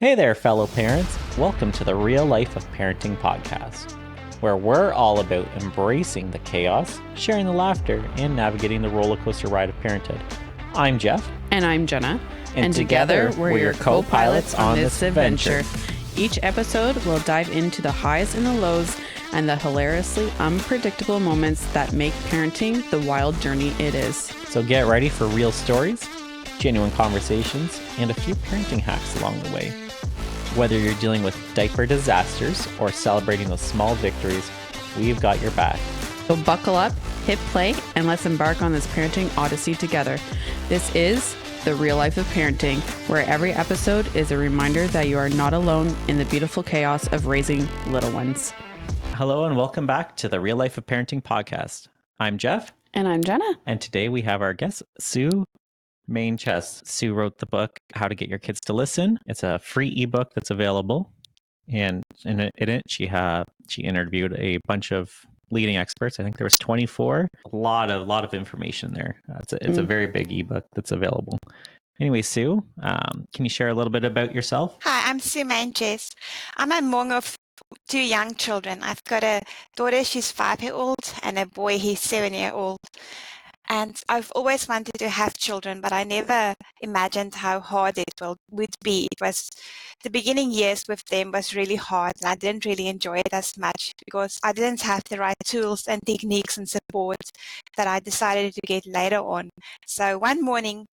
Hey there, fellow parents. Welcome to the Real Life of Parenting podcast, where we're all about embracing the chaos, sharing the laughter, and navigating the roller coaster ride of parenthood. I'm Jeff. And I'm Jenna. And together, we're your co-pilots on this adventure. Each episode will dive into the highs and the lows and the hilariously unpredictable moments that make parenting the wild journey it is. So get ready for real stories, genuine conversations, and a few parenting hacks along the way. Whether you're dealing with diaper disasters or celebrating those small victories, we've got your back. So buckle up, hit play, and let's embark on this parenting odyssey together. This is The Real Life of Parenting, where every episode is a reminder that you are not alone in the beautiful chaos of raising little ones. Hello and welcome back to the Real Life of Parenting podcast. I'm Jeff. And I'm Jenna. And today we have our guest, Sue Meintjes. Sue wrote the book, How to Get Your Kids to Listen. It's a free ebook that's available. And in it, she interviewed a bunch of leading experts. I think there was 24. A lot of information there. It's a very big ebook that's available. Anyway, Sue, can you share a little bit about yourself? Hi, I'm Sue Meintjes. I'm a mom of two young children. I've got a daughter, she's 5-year-old, and a boy, he's 7-year-old. And I've always wanted to have children, but I never imagined how hard it would be. The beginning years with them was really hard, and I didn't really enjoy it as much because I didn't have the right tools and techniques and support that I decided to get later on. So one morning,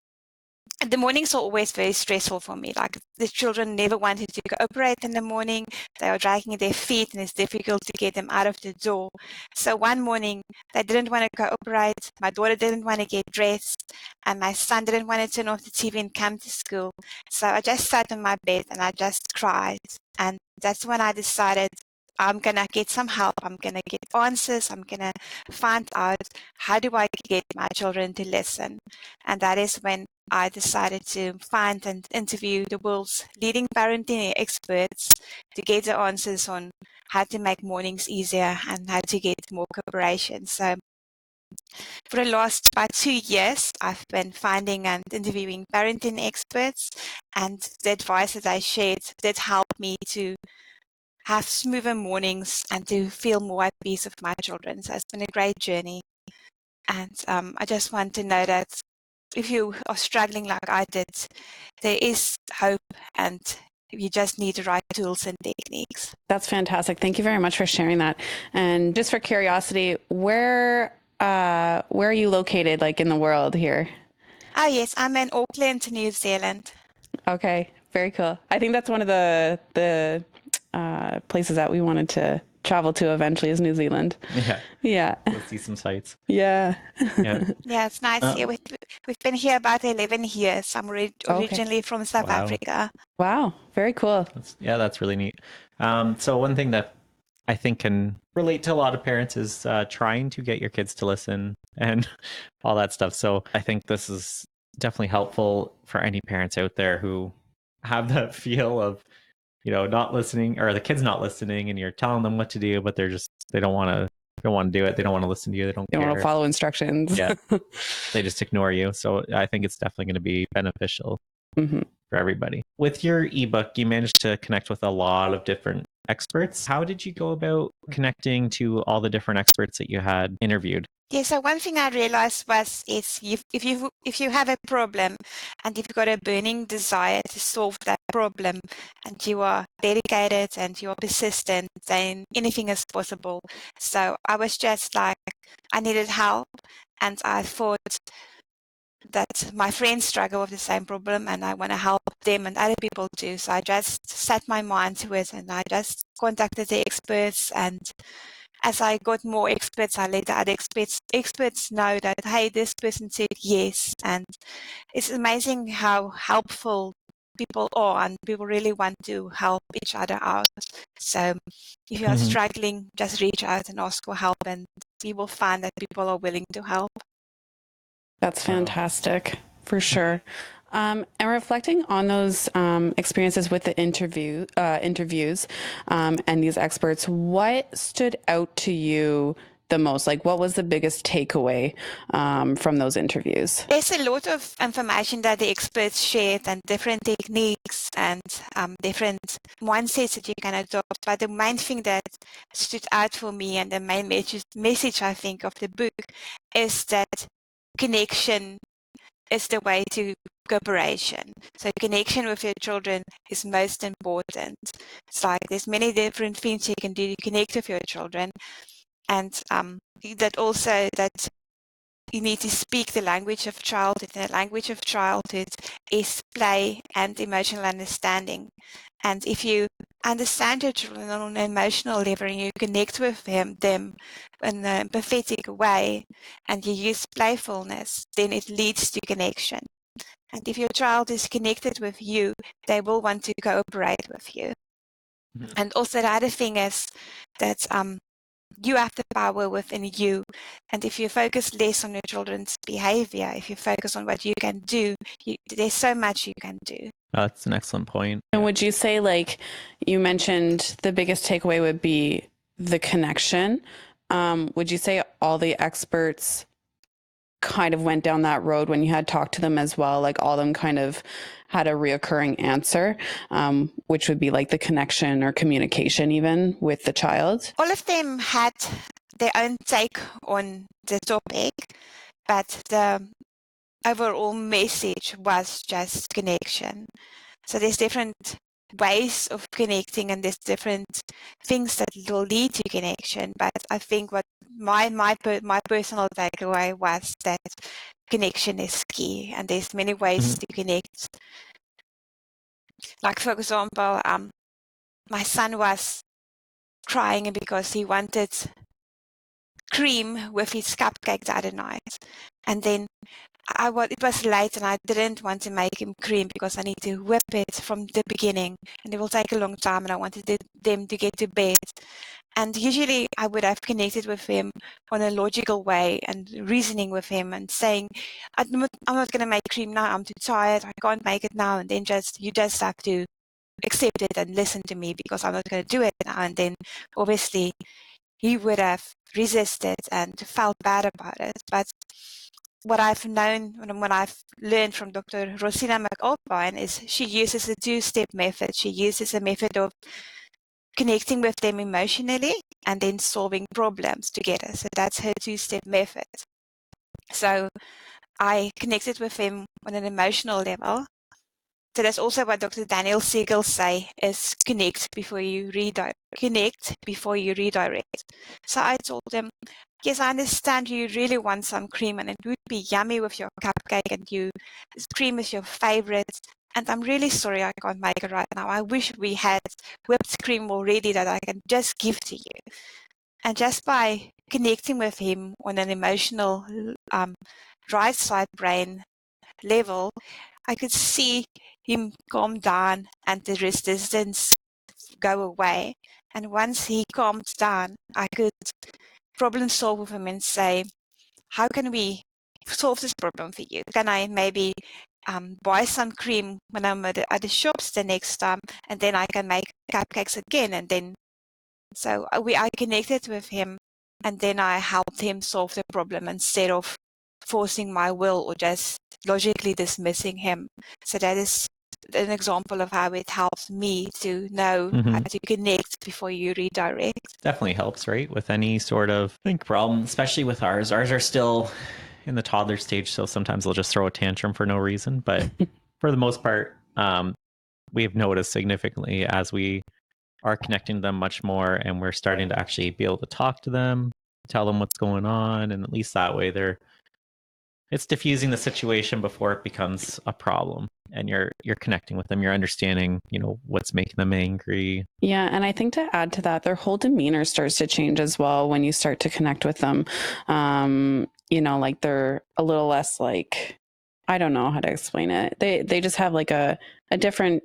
the mornings are always very stressful for me. Like, the children never wanted to cooperate in the morning. They are dragging their feet and it's difficult to get them out of the door. So one morning they didn't want to cooperate. My daughter didn't want to get dressed and my son didn't want to turn off the TV and come to school. So I just sat on my bed and I just cried. And that's when I decided I'm going to get some help. I'm going to get answers. I'm going to find out how do I get my children to listen. And that is when I decided to find and interview the world's leading parenting experts to get the answers on how to make mornings easier and how to get more cooperation. So for the last about 2 years, I've been finding and interviewing parenting experts, and the advice that I shared did help me to have smoother mornings and to feel more at peace with my children. So it's been a great journey. And I just want to know that if you are struggling like I did, there is hope and you just need the right tools and techniques. That's fantastic. Thank you very much for sharing that. And just for curiosity, where are you located, like in the world here? Oh yes, I'm in Auckland, New Zealand. Okay, very cool. I think that's one of the places that we wanted to travel to eventually is New Zealand. Yeah. Let's see some sights. Yeah. Yeah, it's nice here. We've been here about 11 years. I'm originally from South Africa. Wow, very cool. That's really neat. So one thing that I think can relate to a lot of parents is trying to get your kids to listen and all that stuff. So I think this is definitely helpful for any parents out there who have that feel of, not listening, or the kid's not listening and you're telling them what to do, but they don't want to do it. They don't want to listen to you. They don't want to follow instructions. Yeah. They just ignore you. So I think it's definitely going to be beneficial for everybody. With your ebook, you managed to connect with a lot of different experts. How did you go about connecting to all the different experts that you had interviewed? Yeah, so one thing I realized is if you have a problem and you've got a burning desire to solve that problem and you are dedicated and you are persistent, then anything is possible. So I was just like, I needed help, and I thought that my friends struggle with the same problem and I want to help them and other people too. So I just set my mind to it and I just contacted the experts, and as I got more experts, I let the other experts know that, hey, this person said yes. And it's amazing how helpful people are, and people really want to help each other out. So if you are struggling, just reach out and ask for help, and you will find that people are willing to help. That's fantastic, for sure. And reflecting on those experiences with the interviews and these experts, what stood out to you the most? Like, what was the biggest takeaway from those interviews? There's a lot of information that the experts shared and different techniques and different mindsets that you can adopt. But the main thing that stood out for me and the main message I think of the book is that connection is the way to cooperation. So connection with your children is most important. It's like there's many different things you can do to connect with your children. And that also that you need to speak the language of childhood. And the language of childhood is play and emotional understanding. And if you understand your children on an emotional level and you connect with them in a empathetic way and you use playfulness, then it leads to connection. And if your child is connected with you, they will want to cooperate with you. Mm-hmm. And also the other thing is that you have the power within you. And if you focus less on your children's behavior, if you focus on what you can do, there's so much you can do. That's an excellent point. And would you say, like you mentioned, the biggest takeaway would be the connection? Would you say all the experts kind of went down that road when you had talked to them as well? Like all of them kind of had a reoccurring answer, which would be like the connection or communication even with the child? All of them had their own take on the topic, but the overall message was just connection. So there's different ways of connecting and there's different things that will lead to connection. But I think what my personal takeaway was that connection is key and there's many ways to connect. Like, for example, my son was crying because he wanted cream with his cupcake the other night. And then it was late and I didn't want to make him cream because I need to whip it from the beginning and it will take a long time and I wanted them to get to bed. And usually I would have connected with him on a logical way and reasoning with him and saying, I'm not going to make cream now, I'm too tired, I can't make it now. And then you just have to accept it and listen to me because I'm not going to do it now. And then obviously he would have resisted and felt bad about it. But what I've known, what I've learned from Dr. Rosina McAlpine is she uses a two-step method. She uses a method of connecting with them emotionally and then solving problems together. So that's her two-step method. So I connected with him on an emotional level. So that's also what Dr. Daniel Siegel say is connect before you redirect. So I told him, yes, I understand you really want some cream and it would be yummy with your cupcake and cream is your favorite. And I'm really sorry I can't make it right now. I wish we had whipped cream already that I can just give to you. And just by connecting with him on an emotional right side brain level, I could see him calm down and the resistance go away. And once he calmed down, I could problem solve with him and say, how can we solve this problem for you? Can I maybe buy some cream when I'm at the shops the next time, and then I can make cupcakes again? And then, so I connected with him, and then I helped him solve the problem instead of forcing my will or just logically dismissing him. So that is an example of how it helps me to know how to connect before you redirect. Definitely helps, right? With any sort of problem, especially with ours. Ours are still in the toddler stage, so sometimes they'll just throw a tantrum for no reason. But for the most part, we've noticed significantly as we are connecting them much more and we're starting to actually be able to talk to them, tell them what's going on, and at least that way it's diffusing the situation before it becomes a problem, and you're connecting with them, you're understanding what's making them angry. Yeah, and I think to add to that, their whole demeanor starts to change as well when you start to connect with them. Like they're a little less like, I don't know how to explain it, they just have like a different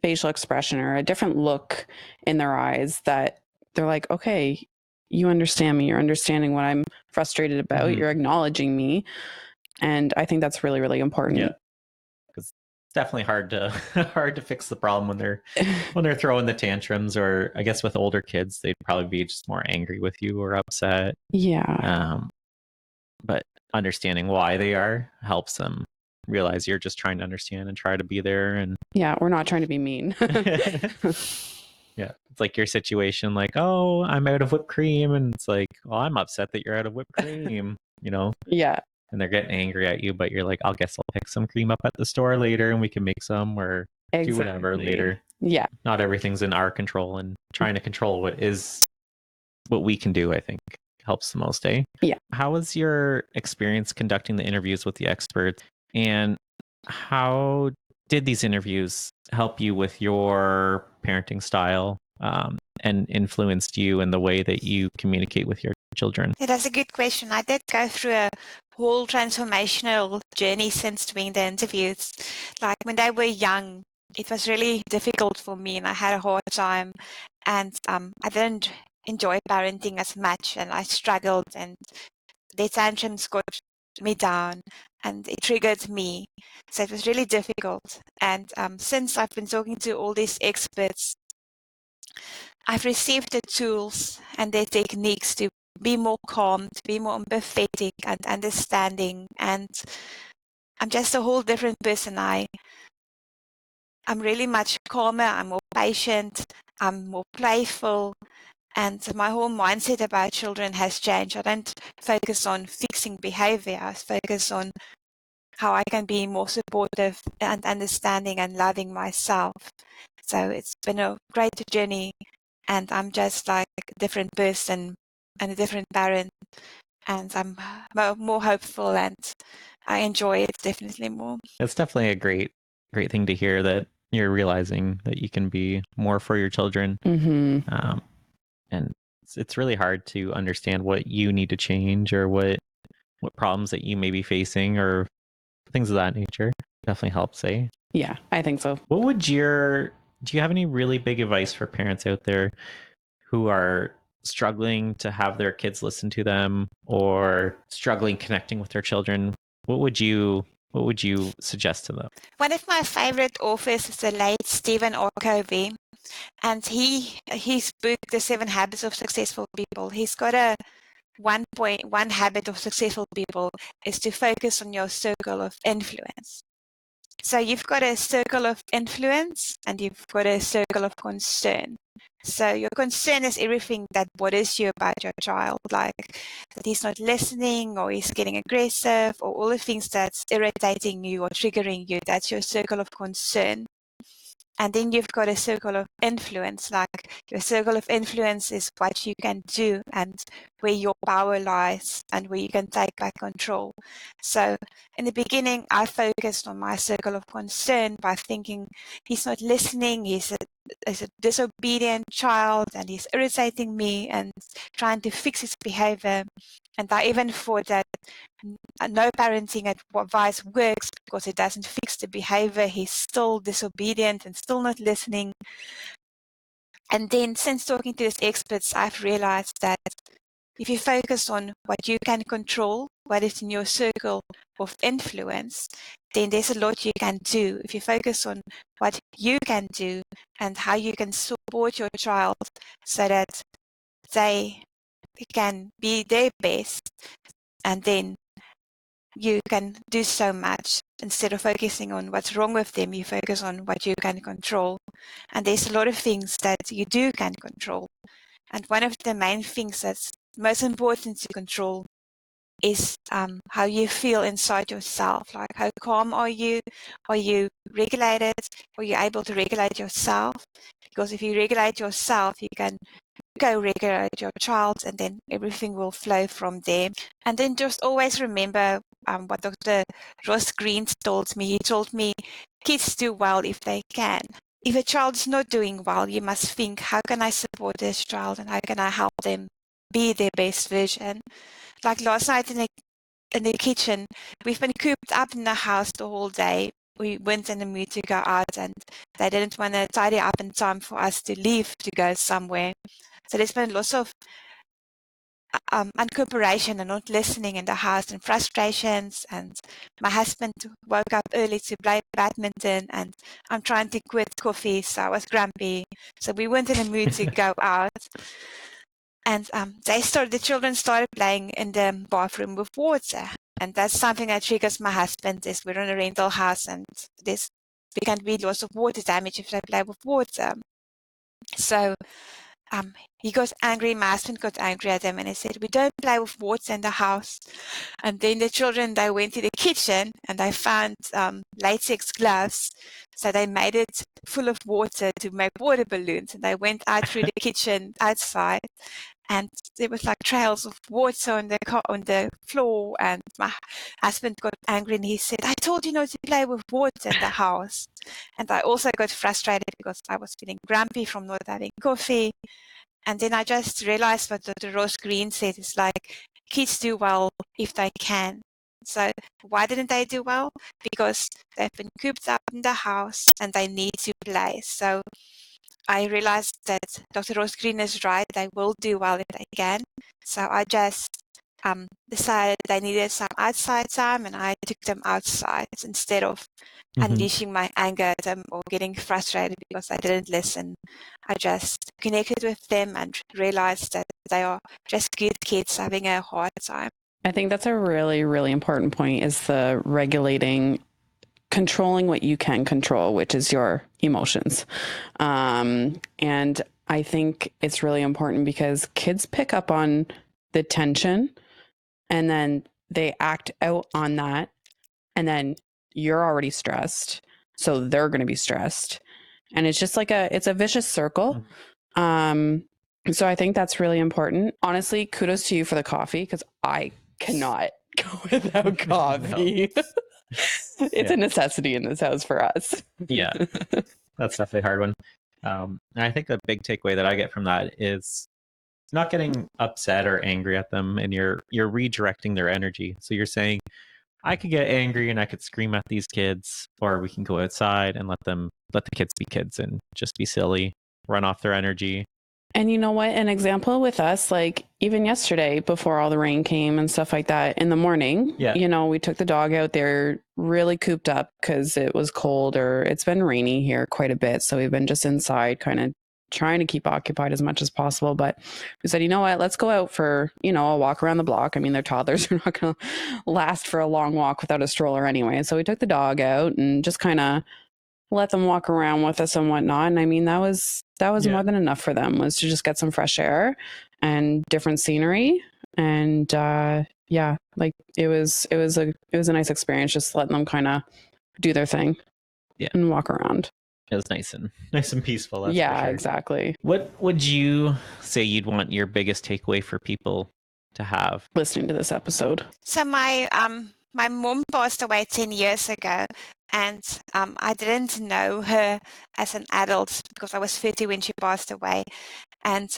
facial expression or a different look in their eyes that they're like, okay, you understand me, you're understanding what I'm frustrated about, you're acknowledging me. And I think that's really, really important. Yeah, because definitely hard to hard to fix the problem when they're throwing the tantrums, or I guess with older kids, they'd probably be just more angry with you or upset. Yeah. But understanding why they are helps them realize you're just trying to understand and try to be there. And Yeah, we're not trying to be mean. yeah, it's like your situation, like, oh, I'm out of whipped cream, and it's like, well, I'm upset that you're out of whipped cream, Yeah, and they're getting angry at you, but you're like, I'll pick some cream up at the store later and we can make some, or do whatever later. Yeah. Not everything's in our control, and trying to control what we can do, I think, helps the most, eh? Yeah. How was your experience conducting the interviews with the experts, and how did these interviews help you with your parenting style, and influenced you in the way that you communicate with your children? Yeah, that's a good question. I did go through a whole transformational journey since doing the interviews. Like when they were young, it was really difficult for me and I had a hard time, and I didn't enjoy parenting as much, and I struggled, and their tantrums got me down and it triggered me. So it was really difficult. And since I've been talking to all these experts, I've received the tools and their techniques to be more calm, to be more empathetic and understanding. And I'm just a whole different person. I'm really much calmer, I'm more patient, I'm more playful, and my whole mindset about children has changed. I don't focus on fixing behavior, I focus on how I can be more supportive and understanding and loving myself. So it's been a great journey, and I'm just like a different person and a different parent, and I'm more hopeful and I enjoy it definitely more. It's definitely a great thing to hear, that you're realizing that you can be more for your children. And it's really hard to understand what you need to change, or what problems that you may be facing, or things of that nature. Definitely helps, eh? Yeah, I think so. Do you have any really big advice for parents out there who are struggling to have their kids listen to them, or struggling connecting with their children? What would you suggest to them? One of my favorite authors is the late Stephen R. Covey, and his book, The 7 Habits of Successful People, he's got a one habit of successful people is to focus on your circle of influence. So you've got a circle of influence and you've got a circle of concern. So your concern is everything that bothers you about your child, like that he's not listening, or he's getting aggressive, or all the things that's irritating you or triggering you. That's your circle of concern. And then you've got a circle of influence, like your circle of influence is what you can do and where your power lies and where you can take back control. So in the beginning, I focused on my circle of concern by thinking he's not listening, he's a disobedient child and he's irritating me and trying to fix his behavior. And I even thought that no parenting advice works because it doesn't fix the behavior. He's still disobedient and still not listening. And then since talking to these experts, I've realized that if you focus on what you can control, what is in your circle of influence, then there's a lot you can do. If you focus on what you can do and how you can support your child so that they can be their best, and then you can do so much. Instead of focusing on what's wrong with them, you focus on what you can control. And there's a lot of things that you can control. And one of the main things that's most important to control is how you feel inside yourself. Like, how calm are you? Are you regulated? Are you able to regulate yourself? Because if you regulate yourself, you can co-regulate your child, and then everything will flow from there. And then just always remember what Dr. Ross Green told me. He told me kids do well if they can. If a child is not doing well, you must think, how can I support this child and how can I help them be their best version? Like last night in the kitchen, we've been cooped up in the house the whole day. We weren't in the mood to go out, and they didn't want to tidy up in time for us to leave to go somewhere. So there's been lots of uncooperation and not listening in the house, and frustrations, and my husband woke up early to play badminton, and I'm trying to quit coffee, so I was grumpy, so we weren't in a mood to go out. And the children started playing in the bathroom with water, and that's something that triggers my husband. Is we're in a rental house, and there can be lots of water damage if they play with water. So he got angry, my husband got angry at him, and he said, we don't play with water in the house. And then the children, they went to the kitchen and they found latex gloves. So they made it full of water to make water balloons. And they went out through the kitchen outside, and there was like trails of water on the floor. And my husband got angry and he said, I told you not to play with water in the house. And I also got frustrated because I was feeling grumpy from not having coffee. And then I just realized what Dr. Ross Green said, is like, kids do well if they can. So why didn't they do well? Because they've been cooped up in the house and they need to play. So I realized that Dr. Ross Green is right. They will do well if they can. So I just decided they needed some outside time, and I took them outside instead of unleashing my anger at them or getting frustrated because I didn't listen. I just connected with them and realized that they are just good kids having a hard time. I think that's a really, really important point, is the controlling what you can control, which is your emotions. And I think it's really important because kids pick up on the tension and then they act out on that. And then you're already stressed, so they're going to be stressed. And it's just like it's a vicious circle. So I think that's really important. Honestly, kudos to you for the coffee, because I cannot go without coffee. It's a necessity in this house for us. Yeah, that's definitely a hard one. And I think the big takeaway that I get from that is not getting upset or angry at them, and you're redirecting their energy. So you're saying, I could get angry and I could scream at these kids, or we can go outside and let the kids be kids and just be silly, run off their energy. And you know what? An example with us, like even yesterday before all the rain came and stuff like that, in the morning, we took the dog out there really cooped up because it was cold, or it's been rainy here quite a bit. So we've been just inside kind of trying to keep occupied as much as possible. But we said, you know what, let's go out for, a walk around the block. I mean, they're toddlers, are not going to last for a long walk without a stroller anyway. So we took the dog out and just kind of let them walk around with us and whatnot. And I mean, that was more than enough for them, was to just get some fresh air and different scenery. And like it was a nice experience, just letting them kind of do their thing and walk around. It was nice and peaceful. That's yeah, for sure. Exactly. What would you say you'd want your biggest takeaway for people to have listening to this episode? So my mom passed away 10 years ago, and I didn't know her as an adult because I was 30 when she passed away. And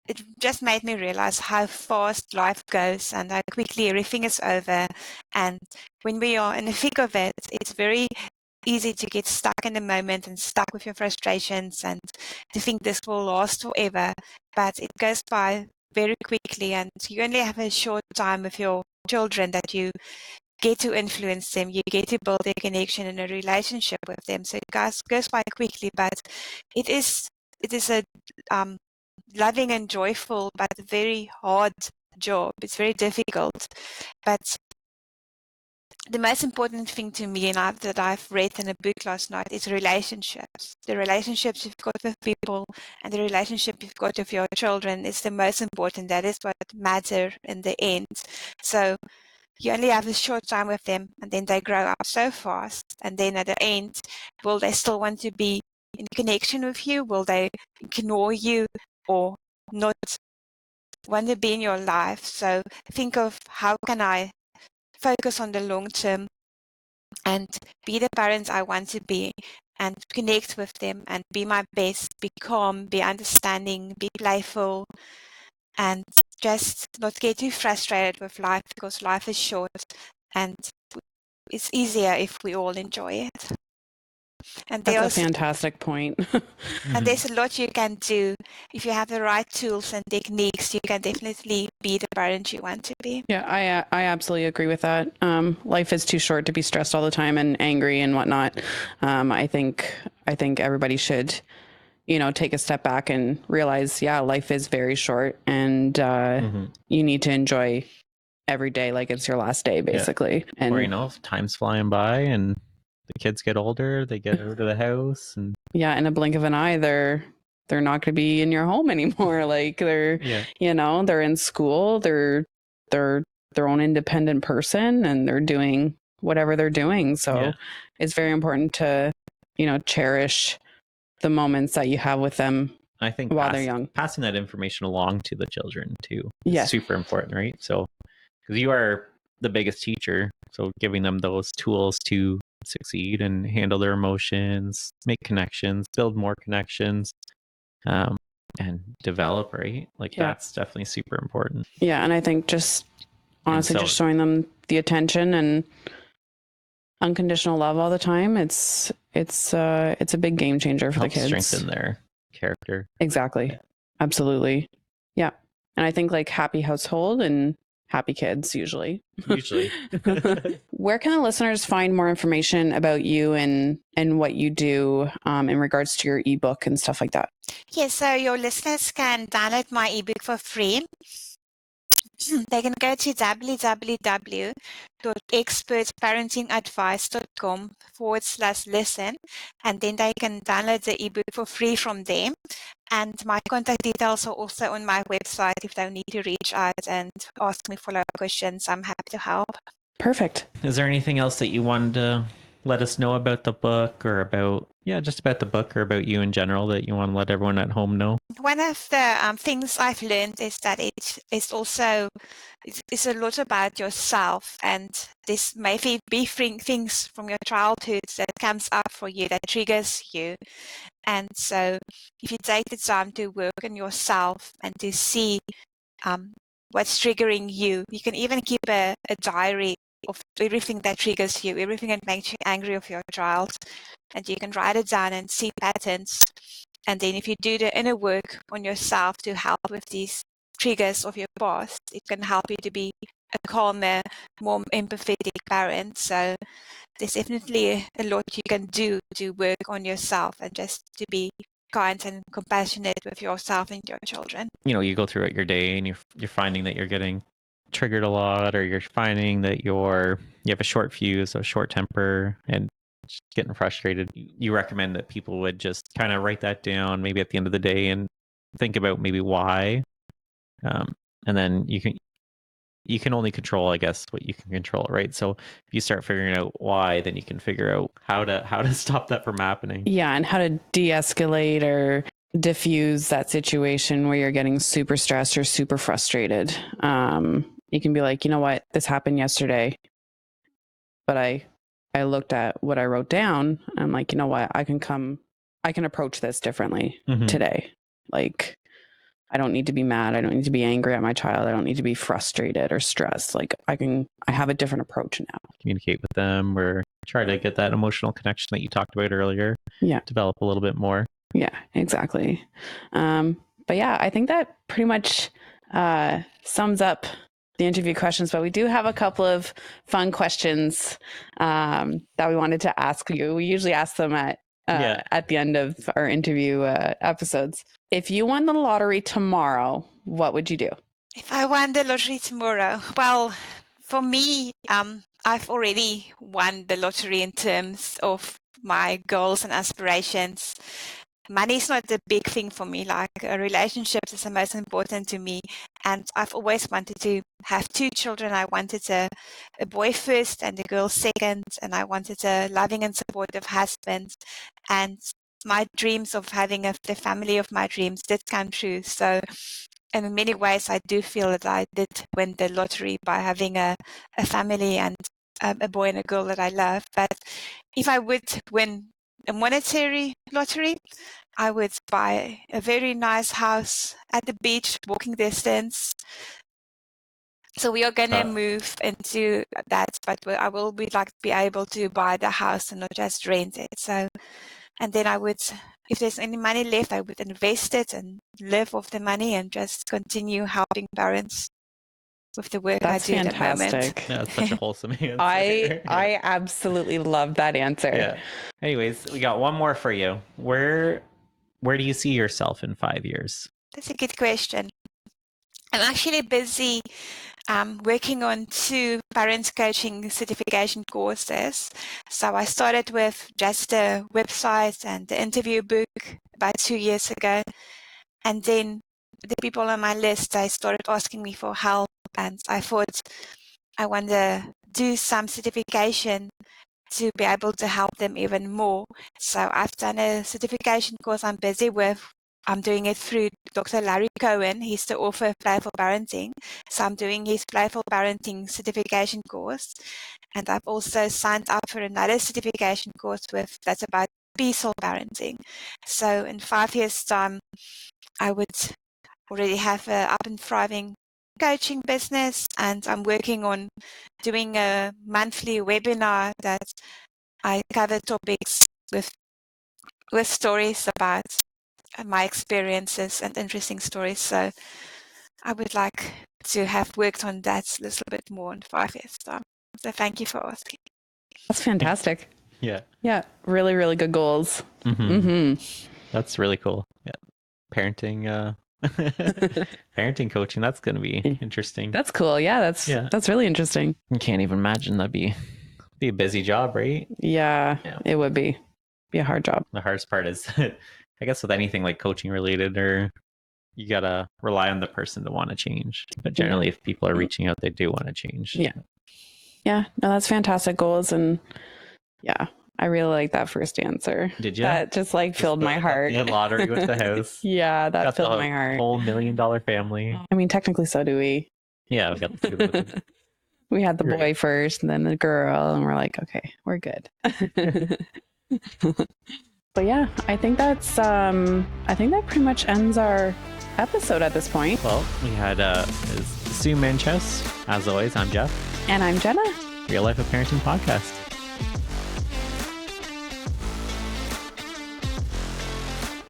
it just made me realize how fast life goes and how quickly everything is over. And when we are in the thick of it, it's very easy to get stuck in the moment and stuck with your frustrations and to think this will last forever. But it goes by very quickly, and you only have a short time with your children that you get to influence them. You get to build a connection and a relationship with them. So it goes by quickly, but it is a loving and joyful, but very hard job. It's very difficult. But the most important thing to me, and that I've read in a book last night, is relationships. The relationships you've got with people and the relationship you've got with your children is the most important. That is what matters in the end. So you only have a short time with them, and then they grow up so fast. And then at the end, will they still want to be in connection with you? Will they ignore you or not want to be in your life? So think of, how can I focus on the long term and be the parent I want to be, and connect with them and be my best, be calm, be understanding, be playful, and just not get too frustrated with life, because life is short and it's easier if we all enjoy it. And That's a fantastic point. and there's a lot you can do. If you have the right tools and techniques, you can definitely be the parent you want to be. Yeah, I absolutely agree with that. Life is too short to be stressed all the time and angry and whatnot. I think everybody should, take a step back and realize, yeah, life is very short, and you need to enjoy every day like it's your last day, basically. Yeah. Or if time's flying by and the kids get older, they get out of the house, and in a blink of an eye, they're not going to be in your home anymore. Like they're they're in school, they're their own independent person, and they're doing whatever they're doing. So it's very important to cherish the moments that you have with them. I think while they're young, passing that information along to the children too is super important, right? So because you are the biggest teacher, so giving them those tools to succeed and handle their emotions, make connections, build more connections, and develop, right? That's definitely super important. Yeah, and I think just honestly, just showing them the attention and unconditional love all the time, it's a big game changer for the kids. Strengthen their character. Exactly. Absolutely. Yeah. And I think happy household and happy kids usually. Where can the listeners find more information about you and what you do in regards to your ebook and stuff like that? Yes, so your listeners can download my ebook for free. They can go to www.expertparentingadvice.com/listen, and then they can download the ebook for free from them. And my contact details are also on my website if they need to reach out and ask me follow-up questions. I'm happy to help. Perfect. Is there anything else that you wanted to let us know about the book, or about just about the book, or about you in general, that you want to let everyone at home know? One of the things I've learned is that it's also it's a lot about yourself, and this maybe be things from your childhood that comes up for you, that triggers you. And so if you take the time to work on yourself and to see what's triggering you, you can even keep a diary of everything that triggers you, everything that makes you angry of your child, and you can write it down and see patterns. And then if you do the inner work on yourself to help with these triggers of your past, it can help you to be a calmer, more empathetic parent. So there's definitely a lot you can do to work on yourself and just to be kind and compassionate with yourself and your children. You go throughout your day and you're finding that you're getting triggered a lot, or you're finding that you have a short fuse, a short temper, and just getting frustrated. You recommend that people would just kind of write that down maybe at the end of the day and think about maybe why, and then you can only control, I guess, what you can control, right? So if you start figuring out why, then you can figure out how to stop that from happening. Yeah, and how to de-escalate or diffuse that situation where you're getting super stressed or super frustrated. You can be like, you know what, this happened yesterday, but I looked at what I wrote down. And I'm like, you know what, I can approach this differently today. Like, I don't need to be mad. I don't need to be angry at my child. I don't need to be frustrated or stressed. Like I have a different approach now. Communicate with them, or try to get that emotional connection that you talked about earlier. Yeah. Develop a little bit more. Yeah, exactly. But yeah, I think that pretty much sums up the interview questions, but we do have a couple of fun questions that we wanted to ask you. We usually ask them at the end of our interview episodes. If you won the lottery tomorrow, what would you do? If I won the lottery tomorrow, well, for me, I've already won the lottery in terms of my goals and aspirations. Money is not the big thing for me. Like relationships is the most important to me. And I've always wanted to have 2 children. I wanted a boy first and a girl second. And I wanted a loving and supportive husband. And my dreams of having the family of my dreams did come true. So in many ways, I do feel that I did win the lottery by having a family and a boy and a girl that I love. But if I would win a monetary lottery, I would buy a very nice house at the beach, walking distance, So we are going to move into that, but I will be able to buy the house and not just rent it. So, and then I would, if there's any money left, I would invest it and live off the money and just continue helping parents with the work I do at the moment. Fantastic. Yeah, that's such a wholesome answer. I absolutely love that answer. Yeah. Anyways, we got one more for you. Where do you see yourself in 5 years? That's a good question. I'm actually busy working on 2 parents coaching certification courses. So I started with just a website and the interview book about 2 years ago. And then the people on my list, they started asking me for help. And I thought I want to do some certification to be able to help them even more. So I've done a certification course I'm busy with. I'm doing it through Dr. Larry Cohen. He's the author of Playful Parenting. So I'm doing his Playful Parenting certification course. And I've also signed up for another certification course that's about peaceful parenting. So in 5 years' time, I would already have an up and thriving coaching business, and I'm working on doing a monthly webinar that I cover topics with stories about my experiences and interesting stories. So I would like to have worked on that a little bit more in 5 years' time. So thank you for asking. That's fantastic. Yeah. Yeah. Really, really good goals. That's really cool. Yeah. Parenting, parenting coaching. That's going to be interesting. That's cool. Yeah. That's really interesting. I can't even imagine that'd be a busy job, right? Yeah. It would be a hard job. The hardest part is, I guess, with anything like coaching related, or you got to rely on the person to want to change. But generally, if people are reaching out, they do want to change. Yeah. Yeah. No, that's fantastic goals. And yeah, I really like that first answer. Did you? That just filled my heart. The lottery with the house. Yeah, that filled my heart. Whole $1 million family. I mean, technically, so do we. Yeah, we got the we had the boy first, and then the girl, and we're like, okay, we're good. But yeah, I think that pretty much ends our episode at this point. Well, we had Sue Meintjes. As always, I'm Jeff. And I'm Jenna. Real Life of Parenting Podcast.